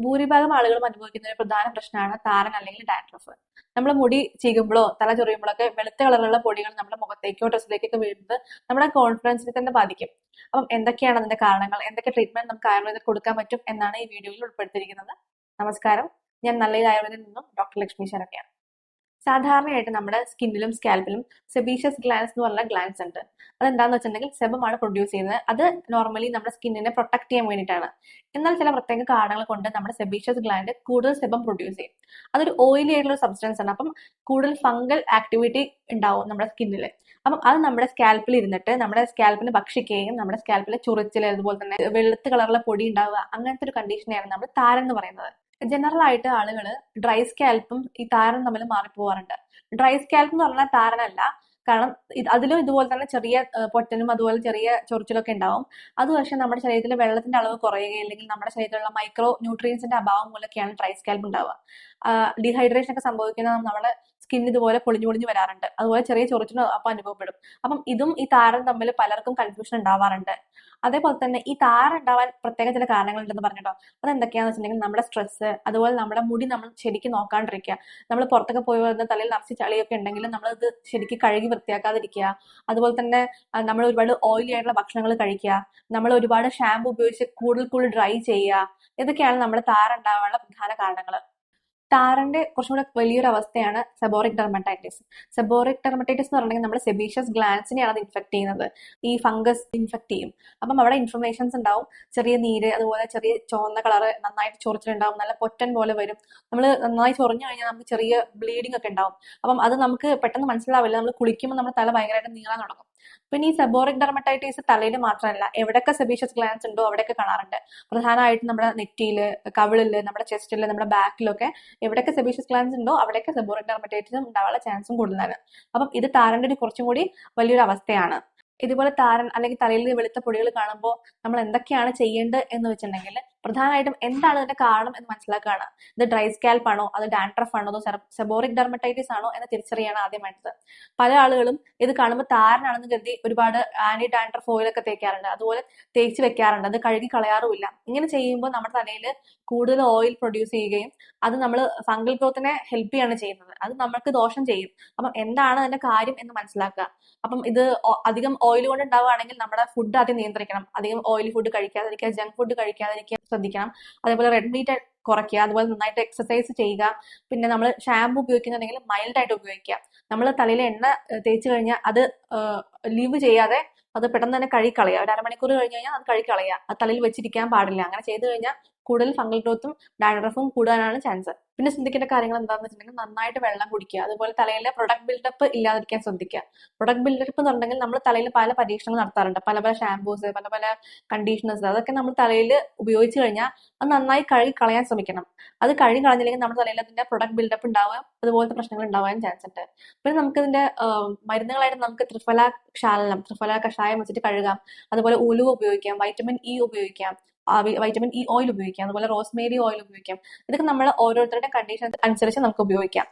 ഭൂരിഭാഗം ആളുകളും അനുഭവിക്കുന്ന ഒരു പ്രധാന പ്രശ്നമാണ് താരൻ അല്ലെങ്കിൽ ഡാൻഡ്രഫ്. നമ്മൾ മുടി ചീകുമ്പോഴോ തല ചൊറിയുമ്പോഴൊക്കെ വെളുത്ത കളറുള്ള പൊടികൾ നമ്മുടെ മുഖത്തേക്കോ ഡ്രസ്സിലേക്കൊക്കെ വീഴുന്നത് നമ്മുടെ കോൺഫിഡൻസിനെ തന്നെ ബാധിക്കും. അപ്പം എന്തൊക്കെയാണ് അതിന്റെ കാരണങ്ങൾ, എന്തൊക്കെ ട്രീറ്റ്മെന്റ് നമുക്ക് ആയുർവേദത്തിൽ കൊടുക്കാൻ പറ്റും എന്നാണ് ഈ വീഡിയോയിൽ ഉൾപ്പെടുത്തിയിരിക്കുന്നത്. നമസ്കാരം, ഞാൻ നല്ല ആയുർവേദത്തിൽ നിന്നും ഡോക്ടർ ലക്ഷ്മി ശരണ്യാണ്. സാധാരണയായിട്ട് നമ്മുടെ സ്കിന്നിലും സ്കാൽപ്പിലും സെബീഷ്യസ് ഗ്ലാൻസ് എന്ന് പറഞ്ഞ ഗ്ലാൻസ് ഉണ്ട്. അതെന്താന്ന് വെച്ചിട്ടുണ്ടെങ്കിൽ സെബമാണ് പ്രൊഡ്യൂസ് ചെയ്യുന്നത്. അത് നോർമലി നമ്മുടെ സ്കിന്നിനെ പ്രൊട്ടക്ട് ചെയ്യാൻ വേണ്ടിയിട്ടാണ്. എന്നാൽ ചില പ്രത്യേക കാരണങ്ങൾ കൊണ്ട് നമ്മുടെ സെബീഷ്യസ് ഗ്ലാൻഡ് കൂടുതൽ സെബം പ്രൊഡ്യൂസ് ചെയ്യും. അതൊരു ഓയിലി ആയിട്ടുള്ള സബ്സ്റ്റൻസ് ആണ്. അപ്പം കൂടുതൽ ഫംഗൽ ആക്ടിവിറ്റി ഉണ്ടാവും നമ്മുടെ സ്കിന്നിൽ. അപ്പം അത് നമ്മുടെ സ്കാൽപ്പിൽ ഇരുന്നിട്ട് നമ്മുടെ സ്കാൽപ്പിനെ ഭക്ഷിക്കുകയും നമ്മുടെ സ്കാൽപ്പിലെ ചൊറിച്ചിൽ, അതുപോലെ തന്നെ വെളുത്ത കളറുള്ള പൊടി ഉണ്ടാവുക, അങ്ങനത്തെ ഒരു കണ്ടീഷനെയാണ് നമ്മൾ താരൻ എന്ന് പറയുന്നത്. ജനറൽ ആയിട്ട് ആളുകൾ ഡ്രൈ സ്കാൽപ്പും ഈ താരനും തമ്മിൽ മാറിപ്പോവാറുണ്ട്. ഡ്രൈ സ്കാൽപ്പ് എന്ന് പറഞ്ഞാൽ താരനല്ല. കാരണം അതിലും ഇതുപോലെ തന്നെ ചെറിയ പൊട്ടനും അതുപോലെ ചെറിയ ചൊറിച്ചിലൊക്കെ ഉണ്ടാവും. അത് പക്ഷെ നമ്മുടെ ശരീരത്തിലെ വെള്ളത്തിന്റെ അളവ് കുറയുകയും അല്ലെങ്കിൽ നമ്മുടെ ശരീരത്തിലുള്ള മൈക്രോ ന്യൂട്രിയൻസിന്റെ അഭാവം മൂലമൊക്കെയാണ് ഡ്രൈ സ്കാൽപ്പ് ഉണ്ടാവുക. ഡീഹൈഡ്രേഷൻ ഒക്കെ സംഭവിക്കുന്നത് നമ്മുടെ സ്കിൻ ഇതുപോലെ പൊളിഞ്ഞു പൊളിഞ്ഞു വരാറുണ്ട്. അതുപോലെ ചെറിയ ചൊറിച്ചിലും അപ്പം അനുഭവപ്പെടും. അപ്പം ഇതും ഈ താരൻ തമ്മിൽ പലർക്കും കൺഫ്യൂഷൻ ഉണ്ടാവാറുണ്ട്. അതേപോലെ തന്നെ ഈ താരൻ ഉണ്ടാവാൻ പ്രത്യേക ചില കാരണങ്ങൾ ഉണ്ടെന്ന് പറഞ്ഞിട്ടോ. അതെന്തൊക്കെയാണെന്ന് വെച്ചിട്ടുണ്ടെങ്കിൽ നമ്മുടെ സ്ട്രെസ്, അതുപോലെ നമ്മുടെ മുടി നമ്മൾ ശരിക്കും നോക്കാണ്ടിരിക്കുക. നമ്മൾ പുറത്തൊക്കെ പോയി വരുന്ന തലയിൽ നിറച്ച് ചളിയൊക്കെ ഉണ്ടെങ്കിൽ നമ്മളത് ശരിക്കും കഴുകി വൃത്തിയാക്കാതിരിക്കുക. അതുപോലെ തന്നെ നമ്മൾ ഒരുപാട് ഓയിലി ആയിട്ടുള്ള ഭക്ഷണങ്ങൾ കഴിക്കുക. നമ്മൾ ഒരുപാട് ഷാമ്പു ഉപയോഗിച്ച് കൂടുതൽ കൂടുതൽ ഡ്രൈ ചെയ്യുക. ഇതൊക്കെയാണ് നമ്മുടെ താരൻ ഉണ്ടാവാനുള്ള പ്രധാന കാരണങ്ങൾ. താരന്റെ കുറച്ചും കൂടെ വലിയൊരു അവസ്ഥയാണ് സെബോറിക് ഡെർമറ്റൈറ്റിസ്. സെബോറിക് ഡെർമറ്റൈറ്റിസ് എന്ന് പറഞ്ഞിട്ടുണ്ടെങ്കിൽ നമ്മുടെ സെബീഷ്യസ് ഗ്ലാൻസിനെയാണ് അത് ഇൻഫെക്ട് ചെയ്യുന്നത്. ഈ ഫംഗസ് ഇൻഫെക്ട് ചെയ്യും. അപ്പം അവിടെ ഇൻഫ്ലമേഷൻസ് ഉണ്ടാവും, ചെറിയ നീര്, അതുപോലെ ചെറിയ ചുവന്ന കളറ്, നന്നായിട്ട് ചൊറിച്ചിലുണ്ടാവും, നല്ല പൊറ്റൻ പോലെ വരും. നമ്മൾ നന്നായി ചൊറിഞ്ഞു കഴിഞ്ഞാൽ നമുക്ക് ചെറിയ ബ്ലീഡിംഗ് ഒക്കെ ഉണ്ടാവും. അപ്പം അത് നമുക്ക് പെട്ടെന്ന് മനസ്സിലാവില്ല. നമ്മൾ കുളിക്കുമ്പോൾ നമ്മുടെ തല ഭയങ്കരമായിട്ട് നീളാൻ തുടങ്ങും. പിന്നെ ഈ സെബോറിക് ഡെർമറ്റൈറ്റിസ് തലയിൽ മാത്രമല്ല, എവിടെയൊക്കെ സെബീഷ്യസ് ഗ്ലാൻസ് ഉണ്ടോ അവിടെയൊക്കെ കാണാറുണ്ട്. പ്രധാനമായിട്ടും നമ്മുടെ നെറ്റിയില്, കവിളില്, നമ്മുടെ ചെസ്റ്റില്, നമ്മുടെ ബാക്കിലൊക്കെ എവിടെയൊക്കെ സെബീഷ്യസ് ഗ്ലാൻസ് ഉണ്ടോ അവിടെയൊക്കെ സെബോറിക് ഡെർമറ്റൈറ്റിസും ഉണ്ടാവാനുള്ള ചാൻസും കൂടുതലാണ്. അപ്പം ഇത് താരന്റെ ഒരു കുറച്ചും കൂടി വലിയൊരു അവസ്ഥയാണ്. ഇതുപോലെ താരൻ അല്ലെങ്കിൽ തലയിൽ വെളുത്ത പൊടികൾ കാണുമ്പോൾ നമ്മൾ എന്തൊക്കെയാണ് ചെയ്യേണ്ടത് എന്ന് വെച്ചിട്ടുണ്ടെങ്കിൽ പ്രധാനമായിട്ടും എന്താണ് ഇതിന്റെ കാരണം എന്ന് മനസ്സിലാക്കുകയാണ്. ഇത് ഡ്രൈ സ്കാൽപ്പ് ആണോ, അത് ഡാൻഡ്രഫ് ആണോ, അതോ സെബോറിക് ഡെർമറ്റൈറ്റിസ് ആണോ എന്ന് തിരിച്ചറിയാണ് ആദ്യം വേണ്ടത്. പല ആളുകളും ഇത് കാണുമ്പോൾ താരനാണെന്ന് കരുതി ഒരുപാട് ആന്റി ഡാൻഡ്രഫ് ഓയിലൊക്കെ തേക്കാറുണ്ട്, അതുപോലെ തേച്ച് വെക്കാറുണ്ട്. അത് കഴുകി കളയാറുമില്ല. ഇങ്ങനെ ചെയ്യുമ്പോൾ നമ്മുടെ തലയിൽ കൂടുതൽ ഓയിൽ പ്രൊഡ്യൂസ് ചെയ്യുകയും അത് നമ്മൾ ഫംഗൽ ഗ്രോത്തിനെ ഹെൽപ്പ് ചെയ്യാണ് ചെയ്യുന്നത്. അത് നമുക്ക് ദോഷം ചെയ്യും. അപ്പം എന്താണ് അതിന്റെ കാര്യം എന്ന് മനസ്സിലാക്കുക. അപ്പം ഇത് അധികം ഓയിൽ കൊണ്ട് ഉണ്ടാവുകയാണെങ്കിൽ നമ്മുടെ ഫുഡ് ആദ്യം നിയന്ത്രിക്കണം. അധികം ഓയിലി ഫുഡ് കഴിക്കാതിരിക്കുക, ജങ്ക് ഫുഡ് കഴിക്കാതിരിക്കുക ശ്രദ്ധിക്കണം. അതേപോലെ റെഡ് മീറ്റ് കുറയ്ക്കുക, അതുപോലെ നന്നായിട്ട് എക്സസൈസ് ചെയ്യുക. പിന്നെ നമ്മൾ ഷാമ്പു ഉപയോഗിക്കുന്നുണ്ടെങ്കിൽ മൈൽഡ് ആയിട്ട് ഉപയോഗിക്കുക. നമ്മൾ തലയിൽ എണ്ണ തേച്ച് കഴിഞ്ഞാൽ അത് ലീവ് ചെയ്യാതെ അത് പെട്ടെന്ന് തന്നെ കഴുകി കളയുക. ഒരു അരമണിക്കൂർ കഴിഞ്ഞ് കഴിഞ്ഞാൽ അത് കഴുകി കളയുക. അത് തലയിൽ വെച്ചിരിക്കാൻ പാടില്ല. അങ്ങനെ ചെയ്തു കഴിഞ്ഞാൽ കൂടുതൽ ഫംഗൽ ഗ്രോത്തും ഡാൻഡ്രഫും കൂടാനാണ് ചാൻസ്. പിന്നെ ശ്രദ്ധിക്കേണ്ട കാര്യങ്ങൾ എന്താണെന്ന് വെച്ചിട്ടുണ്ടെങ്കിൽ നന്നായിട്ട് വെള്ളം കുടിക്കുക. അതുപോലെ തലയിലെ പ്രൊഡക്റ്റ് ബിൽഡപ്പ് ഇല്ലാതിരിക്കാൻ ശ്രദ്ധിക്കുക. പ്രൊഡക്റ്റ് ബിൽഡപ്പ് എന്ന് പറഞ്ഞിട്ടുണ്ടെങ്കിൽ നമ്മൾ തലയിൽ പല പരീക്ഷണങ്ങൾ നടത്താറുണ്ട്. പല പല ഷാംപൂസ്, പല പല കണ്ടീഷണേഴ്സ്, അതൊക്കെ നമ്മൾ തലയിൽ ഉപയോഗിച്ച് കഴിഞ്ഞാൽ അത് നന്നായി കഴുകി കളയാൻ ശ്രമിക്കണം. അത് കഴുകി കളഞ്ഞില്ലെങ്കിൽ നമ്മുടെ തലയിൽ അതിന്റെ പ്രൊഡക്റ്റ് ബിൽഡപ്പ് ഉണ്ടാവുക, അതുപോലത്തെ പ്രശ്നങ്ങൾ ഉണ്ടാവാൻ ചാൻസ് ഉണ്ട്. പിന്നെ നമുക്ക് ഇതിന്റെ മരുന്നുകളായിട്ട് നമുക്ക് ത്രിഫല ക്ഷാലനം, ത്രിഫല കഷായം വെച്ചിട്ട് കഴുകാം. അതുപോലെ ഉലുവ ഉപയോഗിക്കാം, വൈറ്റമിൻ ഇ ഉപയോഗിക്കാം, വൈറ്റമിൻ ഇ ഓയിൽ ഉപയോഗിക്കാം, അതുപോലെ റോസ്മേരി ഓയിൽ ഉപയോഗിക്കാം. ഇതൊക്കെ നമ്മൾ ഓരോരുത്തരുടെ കണ്ടീഷൻ അനുസരിച്ച് നമുക്ക് ഉപയോഗിക്കാം.